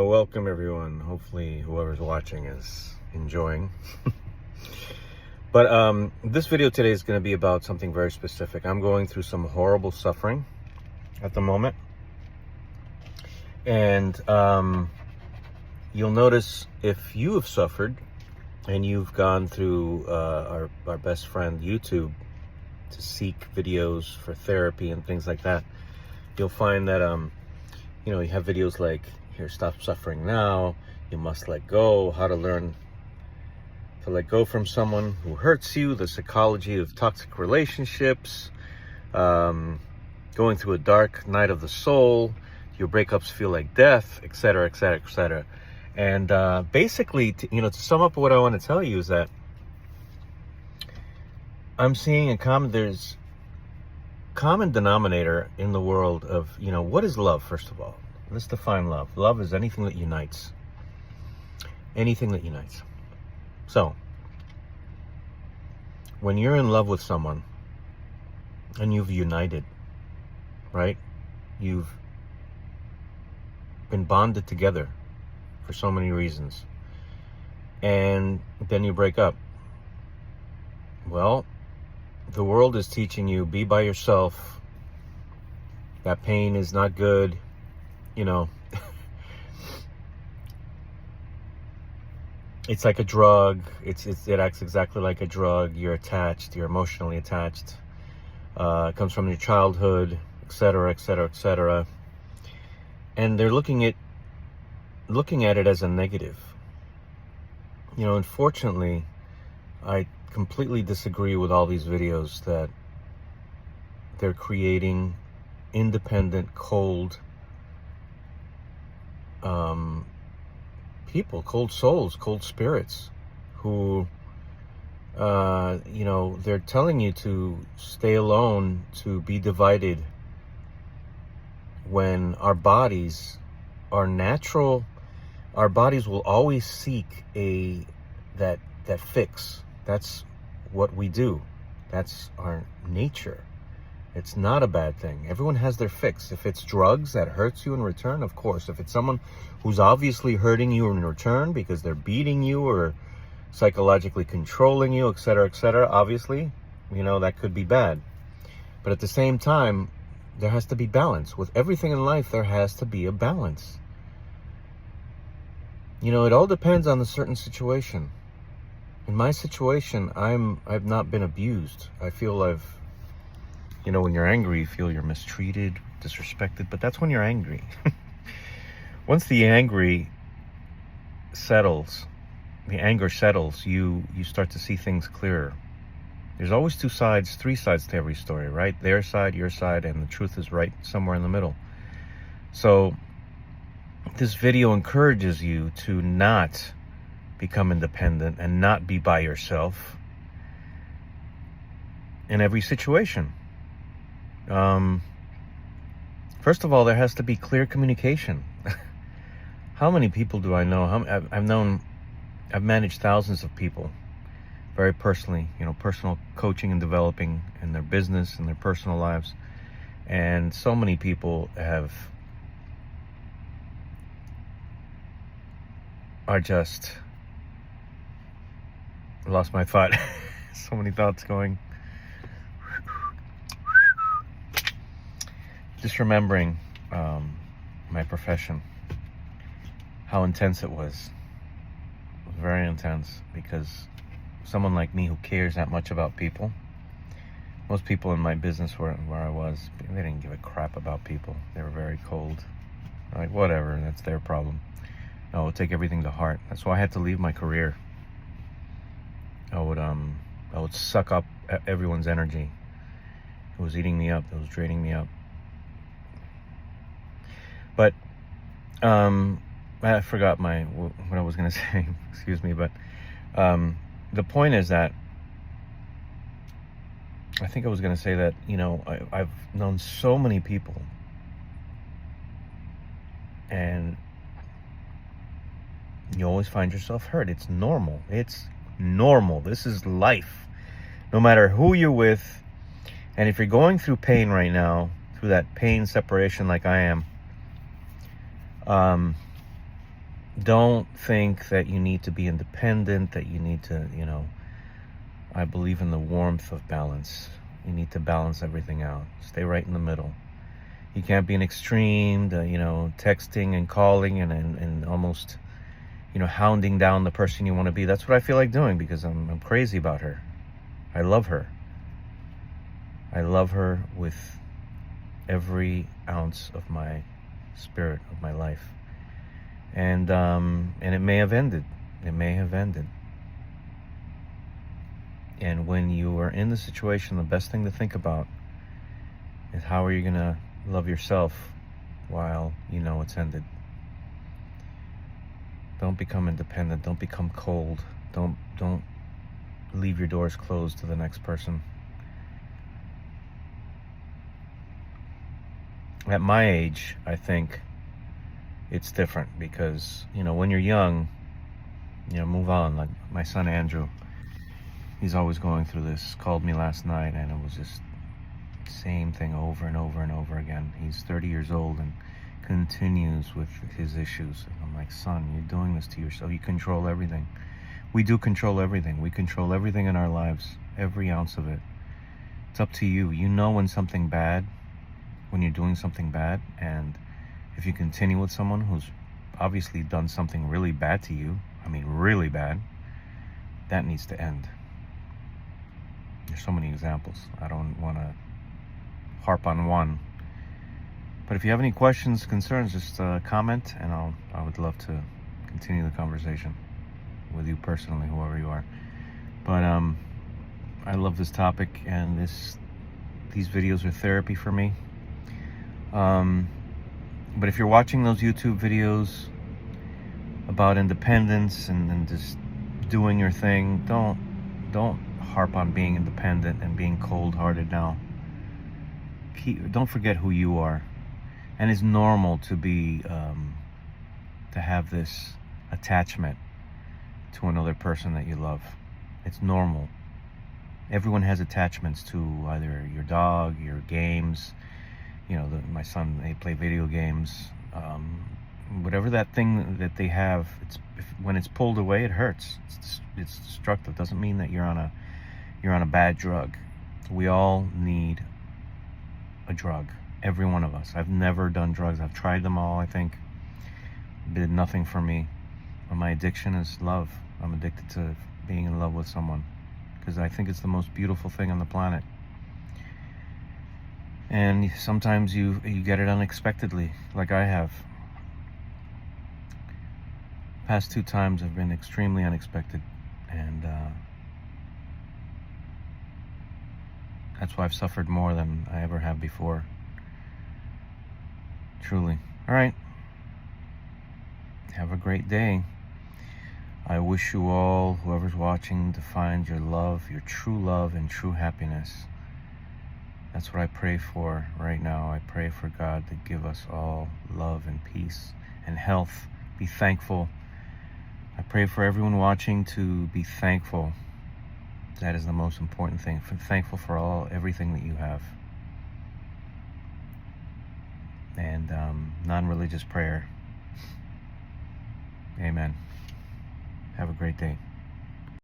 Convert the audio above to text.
So welcome everyone. Hopefully whoever's watching is enjoying. But this video today is going to be about something very specific. I'm going through some horrible suffering at the moment. And you'll notice if you have suffered and you've gone through our best friend YouTube to seek videos for therapy and things like that, you'll find that you have videos like, here, stop suffering now, you must let go, how to learn to let go from someone who hurts you, the psychology of toxic relationships, going through a dark night of the soul, your breakups feel like death, etc., etc., etc. And basically, to sum up what I want to tell you is that I'm seeing there's common denominator in the world of, what is love, first of all? Let's define love. Love is anything that unites. Anything that unites. So, when you're in love with someone and you've united, right? You've been bonded together for so many reasons. And then you break up. Well, the world is teaching you, be by yourself. That pain is not good. It's like a drug. It acts exactly like a drug. You're attached. You're emotionally attached. It comes from your childhood, etc., etc., etc. And they're looking at it as a negative. Unfortunately, I completely disagree with all these videos that they're creating independent, cold people, cold souls, cold spirits who, they're telling you to stay alone, to be divided, when our bodies are natural. Our bodies will always seek that fix. That's what we do. That's our nature. It's not a bad thing. Everyone has their fix. If it's drugs that hurts you in return, of course. If it's someone who's obviously hurting you in return because they're beating you or psychologically controlling you, etc., obviously, that could be bad. But at the same time, there has to be balance. With everything in life, there has to be a balance. It all depends on the certain situation. In my situation, I've not been abused. I feel when you're angry, you feel you're mistreated, disrespected, but that's when you're angry. Once the anger settles, you start to see things clearer. There's always two sides, three sides to every story, right? Their side, your side, and the truth is right somewhere in the middle. So this video encourages you to not become independent and not be by yourself in every situation. First of all, there has to be clear communication. How many people do I know? I've managed thousands of people very personally, personal coaching and developing in their business and their personal lives. And so many people are just, I lost my thought. So many thoughts going. Just remembering my profession, how intense it was. It was very intense because someone like me who cares that much about people, most people in my business where I was, they didn't give a crap about people. They were very cold. Like, whatever, that's their problem. I would take everything to heart. That's why I had to leave my career. I would suck up everyone's energy. It was eating me up. It was draining me up. But I forgot what I was going to say. Excuse me. But the point is that I think I was going to say that, I've known so many people, and you always find yourself hurt. It's normal. This is life. No matter who you're with, and if you're going through pain right now, through that pain separation like I am, don't think that you need to be independent, that you need to, I believe in the warmth of balance. You need to balance everything out. Stay right in the middle. You can't be an extreme, texting and calling and almost, hounding down the person you want to be. That's what I feel like doing because I'm crazy about her. I love her. I love her with every ounce of my spirit, of my life. And it may have ended. It may have ended. And when you are in the situation, the best thing to think about is how are you going to love yourself while you know it's ended. Don't become independent. Don't become cold. Don't leave your doors closed to the next person. At my age, I think it's different because, when you're young, move on. Like my son Andrew, he's always going through this. Called me last night and it was just same thing over and over and over again. He's 30 years old and continues with his issues. And I'm like, son, you're doing this to yourself. You control everything. We do control everything. We control everything in our lives, every ounce of it. It's up to you. You know when you're doing something bad, and if you continue with someone who's obviously done something really bad to you, really bad, that needs to end. There's so many examples. I don't want to harp on one. But if you have any questions, concerns, just comment, and I would love to continue the conversation with you personally, whoever you are. But I love this topic, and these videos are therapy for me. But if you're watching those YouTube videos about independence and just doing your thing, don't harp on being independent and being cold-hearted now. Don't forget who you are. And it's normal to be to have this attachment to another person that you love. It's normal. Everyone has attachments to either your dog, your games. My son, they play video games. Whatever that thing that they have, when it's pulled away, it hurts. It's destructive. Doesn't mean that you're on a bad drug. We all need a drug. Every one of us. I've never done drugs. I've tried them all, I think. Did nothing for me. But my addiction is love. I'm addicted to being in love with someone because I think it's the most beautiful thing on the planet. And sometimes you get it unexpectedly, like I have. Past 2 times have been extremely unexpected, and that's why I've suffered more than I ever have before. Truly. All right. Have a great day. I wish you all, whoever's watching, to find your love, your true love and true happiness. That's what I pray for right now. I pray for God to give us all love and peace and health. Be thankful. I pray for everyone watching to be thankful. That is the most important thing. Thankful for everything that you have. And non-religious prayer. Amen. Have a great day.